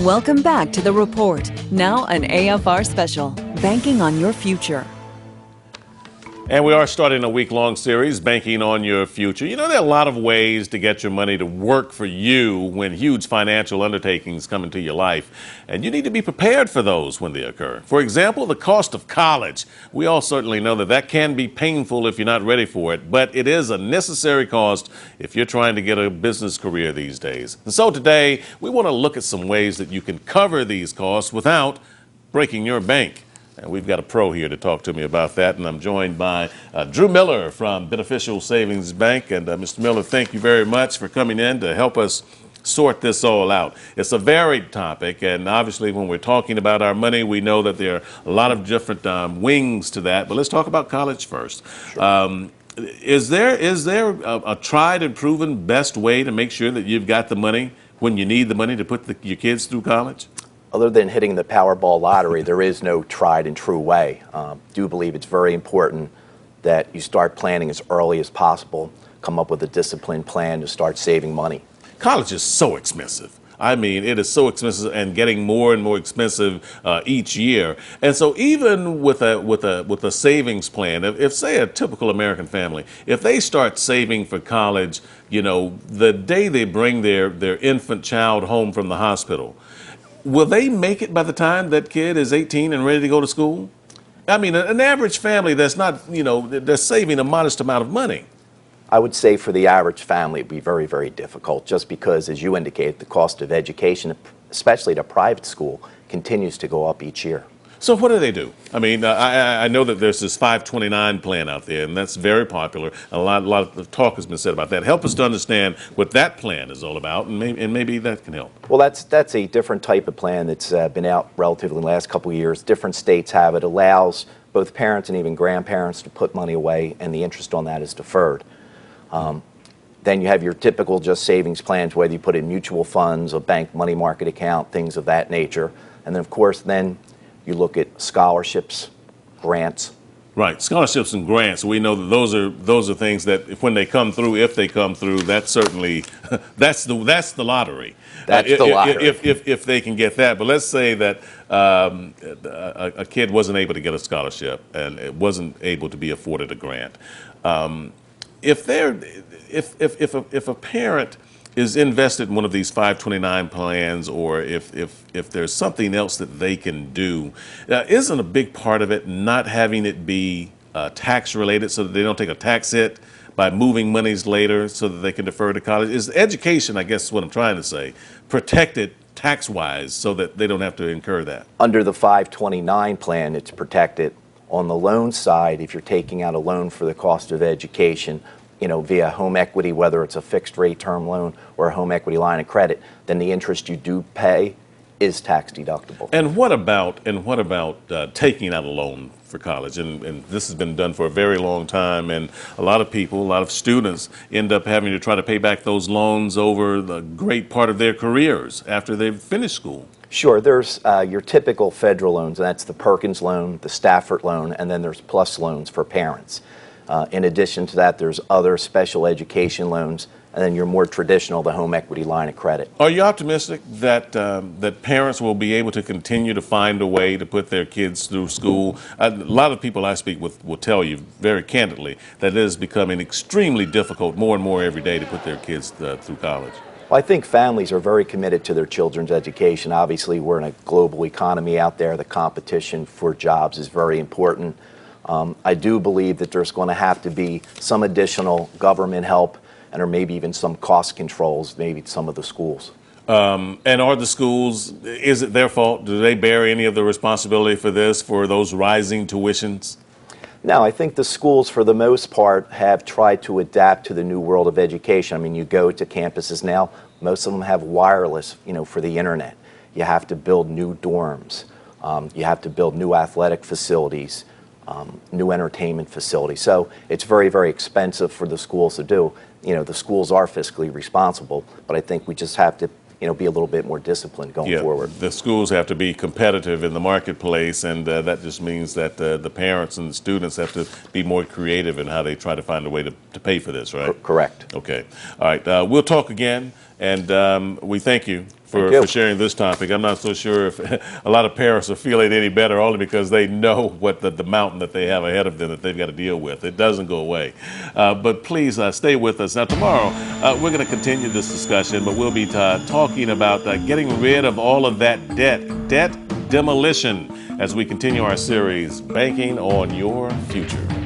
Welcome back to The Report, now an AFR special, banking on your future. And we are starting a week-long series, Banking on Your Future. You know, there are a lot of ways to get your money to work for you when huge financial undertakings come into your life. And you need to be prepared for those when they occur. For example, the cost of college. We all certainly know that that can be painful if you're not ready for it, but it is a necessary cost if you're trying to get a business career these days. And so today, we want to look at some ways that you can cover these costs without breaking your bank. And we've got a pro here to talk to me about that, and I'm joined by Drew Miller from Beneficial Savings Bank. And Mr. Miller, thank you very much for coming in to help us sort this all out. It's a varied topic, and obviously when we're talking about our money, we know that there are a lot of different wings to that. But let's talk about college first. Sure. Is there a tried and proven best way to make sure that you've got the money when you need the money to put your kids through college? Other than hitting the Powerball lottery, there is no tried and true way. Do believe it's very important that you start planning as early as possible, come up with a disciplined plan to start saving money. College is so expensive. I mean, it is so expensive and getting more and more expensive each year. And so even with a savings plan, if say a typical American family, if they start saving for college, you know, the day they bring their infant child home from the hospital, will they make it by the time that kid is 18 and ready to go to school? I mean, an average family that's not, you know, they're saving a modest amount of money. I would say for the average family, it'd be very, very difficult just because, as you indicate, the cost of education, especially at a private school, continues to go up each year. So what do they do? I mean, I know that there's this 529 plan out there, and that's very popular. A lot of talk has been said about that. Help us to understand what that plan is all about, and maybe that can help. Well, that's a different type of plan that's been out relatively in the last couple of years. Different states have it. Allows both parents and even grandparents to put money away, and the interest on that is deferred. Then you have your typical just savings plans, whether you put in mutual funds, a bank money market account, things of that nature. And then, of course, you look at scholarships, grants. Right, scholarships and grants. We know that those are things that when they come through, if they come through, that's certainly that's the lottery. That's the lottery. If they can get that. But let's say that a kid wasn't able to get a scholarship and it wasn't able to be afforded a grant. If a parent is invested in one of these 529 plans, or if there's something else that they can do, isn't a big part of it not having it be tax related so that they don't take a tax hit by moving monies later so that they can defer to college? Is education, I guess is what I'm trying to say, protected tax-wise so that they don't have to incur that? Under the 529 plan, it's protected. On the loan side, if you're taking out a loan for the cost of education, you know, via home equity, whether it's a fixed rate term loan or a home equity line of credit, then the interest you do pay is tax deductible. And what about taking out a loan for college? And this has been done for a very long time, and a lot of people, a lot of students end up having to try to pay back those loans over the great part of their careers after they've finished school. Sure, there's your typical federal loans, and that's the Perkins loan, the Stafford loan, and then there's PLUS loans for parents. In addition to that, there's other special education loans, and then your more traditional, the home equity line of credit. Are you optimistic that that parents will be able to continue to find a way to put their kids through school? A lot of people I speak with will tell you very candidly that it is becoming extremely difficult more and more every day to put their kids through college. Well, I think families are very committed to their children's education. Obviously, we're in a global economy out there. The competition for jobs is very important. I do believe that there's going to have to be some additional government help and or maybe even some cost controls, maybe some of the schools. And are the schools, is it their fault? Do they bear any of the responsibility for this, for those rising tuitions? No, I think the schools, for the most part, have tried to adapt to the new world of education. I mean, you go to campuses now, most of them have wireless, you know, for the internet. You have to build new dorms. You have to build new athletic facilities. New entertainment facilities. So it's very, very expensive for the schools to do. You know, the schools are fiscally responsible, but I think we just have to, you know, be a little bit more disciplined going forward. The schools have to be competitive in the marketplace, and that just means that the parents and the students have to be more creative in how they try to find a way to pay for this, right? Correct. Okay. All right. We'll talk again, and we thank you for sharing this topic. I'm not so sure if a lot of parents are feeling any better only because they know what the mountain that they have ahead of them that they've got to deal with. It doesn't go away. But please stay with us. Now, tomorrow, we're going to continue this discussion, but we'll be talking about getting rid of all of that debt demolition, as we continue our series, Banking on Your Future.